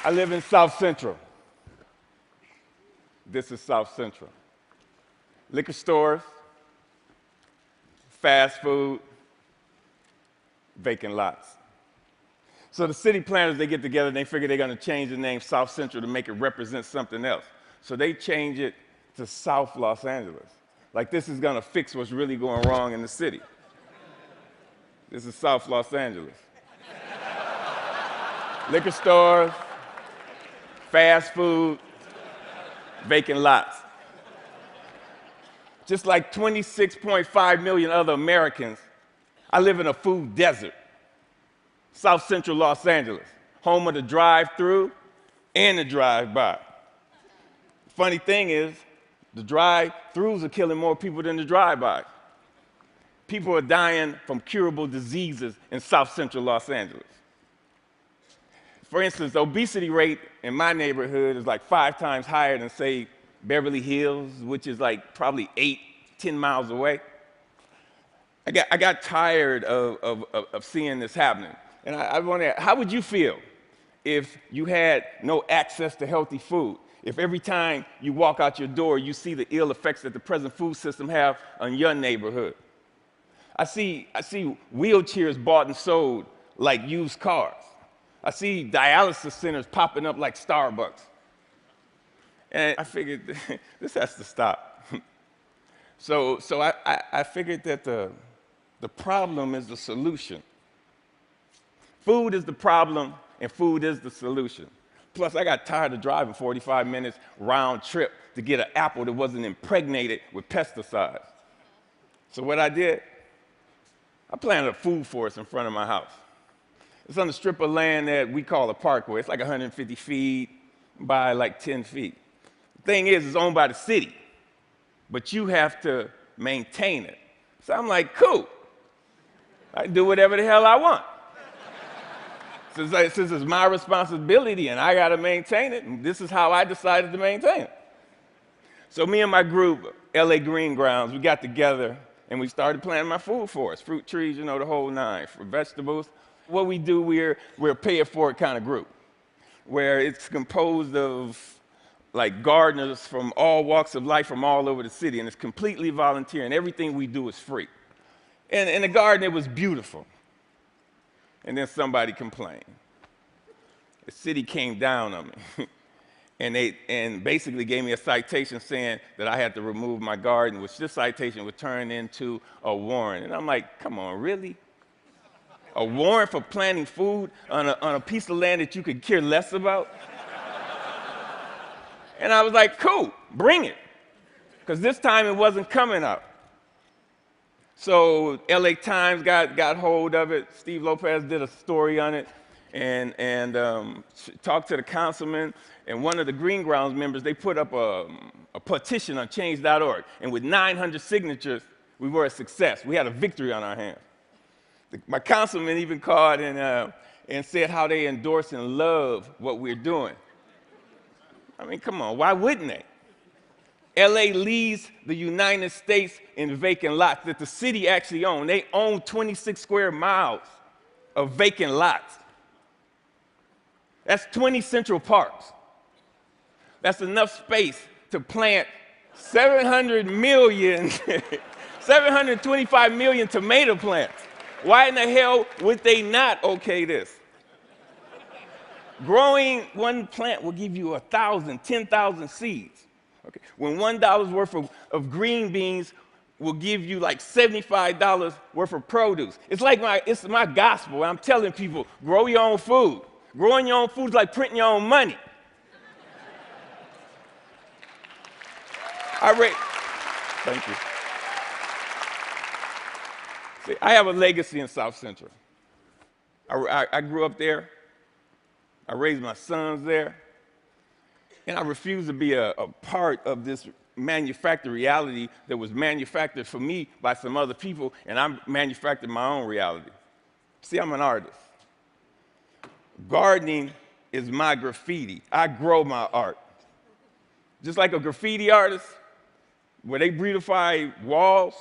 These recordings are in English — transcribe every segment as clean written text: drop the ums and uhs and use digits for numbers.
I live in South Central. This is South Central. Liquor stores, fast food, vacant lots. So the city planners, they get together and they figure they're going to change the name South Central to make it represent something else. So they change it to South Los Angeles. Like this is going to fix what's really going wrong in the city. This is South Los Angeles. Liquor stores, fast food, vacant lots. Just like 26.5 million other Americans, I live in a food desert. South Central Los Angeles, home of the drive-through and the drive-by. Funny thing is, the drive-throughs are killing more people than the drive-by. People are dying from curable diseases in South Central Los Angeles. For instance, the obesity rate in my neighborhood is like 5 times higher than, say, Beverly Hills, which is like probably 10 miles away. I got tired of seeing this happening. And I wonder, how would you feel if you had no access to healthy food? If every time you walk out your door, you see the ill effects that the present food system have on your neighborhood? I see wheelchairs bought and sold like used cars. I see dialysis centers popping up like Starbucks. And I figured this has to stop. So I figured that the problem is the solution. Food is the problem, and food is the solution. Plus, I got tired of driving 45 minutes round trip to get an apple that wasn't impregnated with pesticides. So what I did, I planted a food forest in front of my house. It's on a strip of land that we call a parkway. It's like 150 feet by like 10 feet. The thing is, it's owned by the city, but you have to maintain it. So I'm like, cool. I can do whatever the hell I want. Since it's my responsibility and I got to maintain it, and this is how I decided to maintain it. So me and my group, LA Green Grounds, we got together and we started planting my food forest, fruit trees, you know, the whole nine, for vegetables. What we do, we're a pay-it-forward kind of group, where it's composed of like gardeners from all walks of life from all over the city, and it's completely volunteer, and everything we do is free. And in the garden, it was beautiful. And then somebody complained. The city came down on me and basically gave me a citation saying that I had to remove my garden, which this citation would turn into a warrant. And I'm like, come on, really? A warrant for planting food on a piece of land that you could care less about? And I was like, cool, bring it. Because this time it wasn't coming out. So LA Times got hold of it. Steve Lopez did a story on it and talked to the councilman. And one of the Green Grounds members, they put up a petition on change.org. And with 900 signatures, we were a success. We had a victory on our hands. My councilman even called and said how they endorse and love what we're doing. I mean, come on, why wouldn't they? LA leads the United States in vacant lots that the city actually owns. They own 26 square miles of vacant lots. That's 20 Central Parks. That's enough space to plant 725 million tomato plants. Why in the hell would they not okay this? Growing one plant will give you 1,000, 10,000 seeds. Okay. When $1 worth of green beans will give you like $75 worth of produce. It's my gospel. I'm telling people, grow your own food. Growing your own food is like printing your own money. Thank you. See, I have a legacy in South Central. I grew up there. I raised my sons there. And I refuse to be a part of this manufactured reality that was manufactured for me by some other people, and I manufactured my own reality. See, I'm an artist. Gardening is my graffiti. I grow my art. Just like a graffiti artist, where they beautify walls,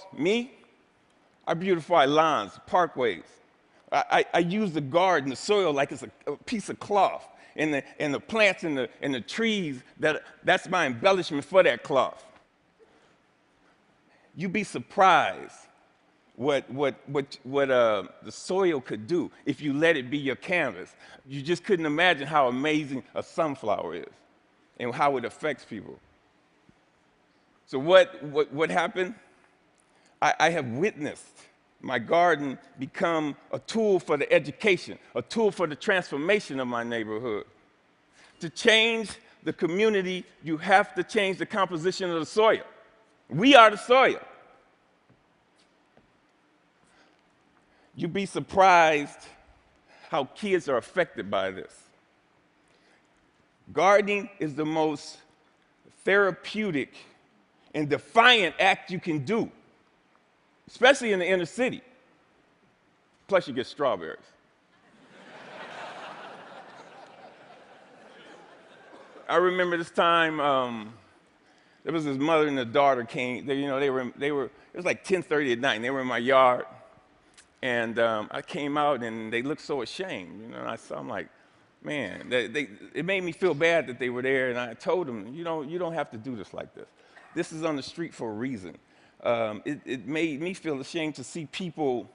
I beautify lawns, parkways. I use the garden, the soil, like it's a piece of cloth. and the plants and the trees, that's my embellishment for that cloth. You'd be surprised what the soil could do if you let it be your canvas. You just couldn't imagine how amazing a sunflower is and how it affects people. So what happened? I have witnessed my garden become a tool for the education, a tool for the transformation of my neighborhood. To change the community, you have to change the composition of the soil. We are the soil. You'd be surprised how kids are affected by this. Gardening is the most therapeutic and defiant act you can do, especially in the inner city. Plus, you get strawberries. I remember this time, there was this mother and a daughter came. They were. It was like 10:30 at night, and they were in my yard. And I came out, and they looked so ashamed. And I'm like, man, it made me feel bad that they were there. And I told them, you don't have to do this like this. This is on the street for a reason. It made me feel ashamed to see people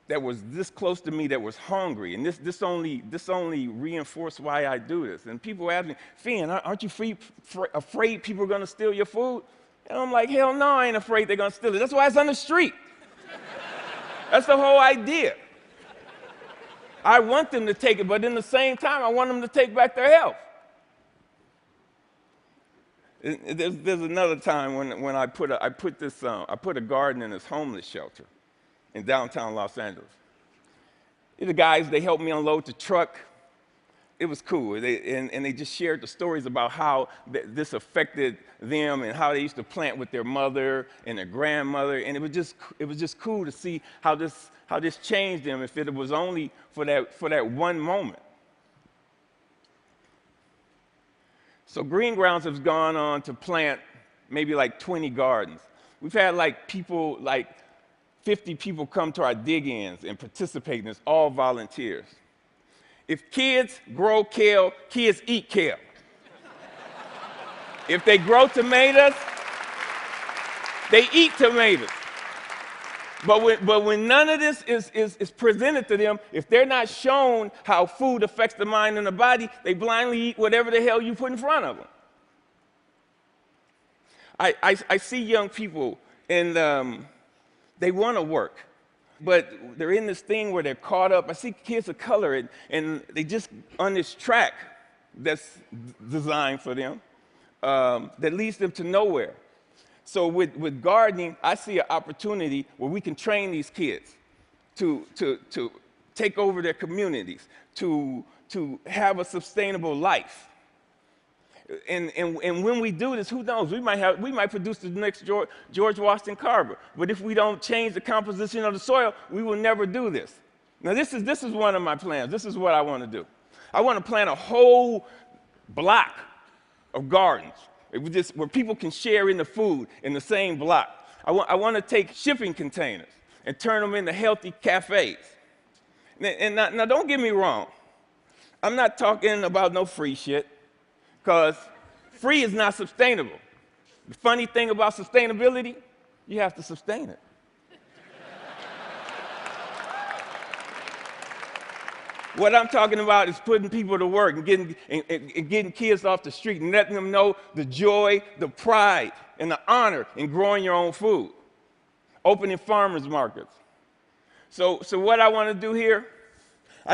that was this close to me that was hungry, and this only reinforced why I do this. And people ask me, Finn, aren't you afraid people are going to steal your food? And I'm like, hell no, I ain't afraid they're going to steal it. That's why it's on the street. That's the whole idea. I want them to take it, but in the same time, I want them to take back their health. There's another time when I put a garden in this homeless shelter in downtown Los Angeles. The guys, they helped me unload the truck. It was cool. They just shared the stories about how this affected them and how they used to plant with their mother and their grandmother. And it was just cool to see how this changed them if it was only for that one moment. So Green Grounds has gone on to plant maybe like 20 gardens. We've had like 50 people come to our dig-ins and participate in this, all volunteers. If kids grow kale, kids eat kale. If they grow tomatoes, they eat tomatoes. But when none of this is presented to them, if they're not shown how food affects the mind and the body, they blindly eat whatever the hell you put in front of them. I see young people, and they want to work, but they're in this thing where they're caught up. I see kids of color, and they just on this track that's designed for them that leads them to nowhere. So with gardening, I see an opportunity where we can train these kids to take over their communities, to have a sustainable life. And when we do this, who knows? We might produce the next George Washington Carver. But if we don't change the composition of the soil, we will never do this. Now, this is one of my plans. This is what I want to do. I want to plant a whole block of gardens where people can share in the food in the same block. I want to take shipping containers and turn them into healthy cafes. And now don't get me wrong. I'm not talking about no free shit, because free is not sustainable. The funny thing about sustainability, you have to sustain it. What I'm talking about is putting people to work and getting kids off the street and letting them know the joy, the pride, and the honor in growing your own food. Opening farmers markets. So what I want to do here,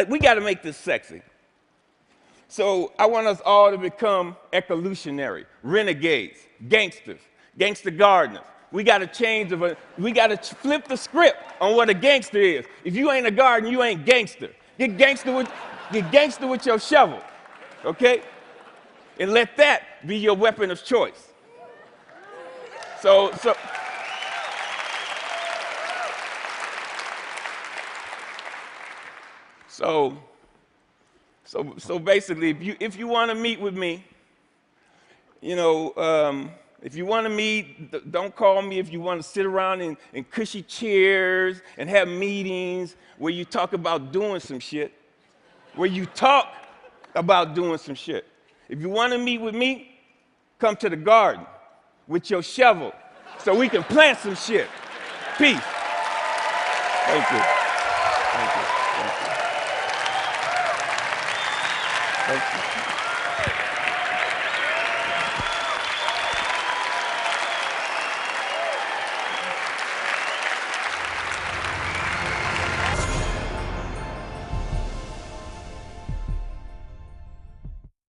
we got to make this sexy. So I want us all to become ecolutionary, renegades, gangsters, gangster gardeners. We got to we got to flip the script on what a gangster is. If you ain't a gardener, you ain't gangster. Get gangster with your shovel, okay? And let that be your weapon of choice. So basically, if you want to meet with me, if you want to meet, don't call me. If you want to sit around in cushy chairs and have meetings where you talk about doing some shit, where you talk about doing some shit. If you want to meet with me, come to the garden with your shovel so we can plant some shit. Peace. Thank you. Thank you. Thank you. Thank you.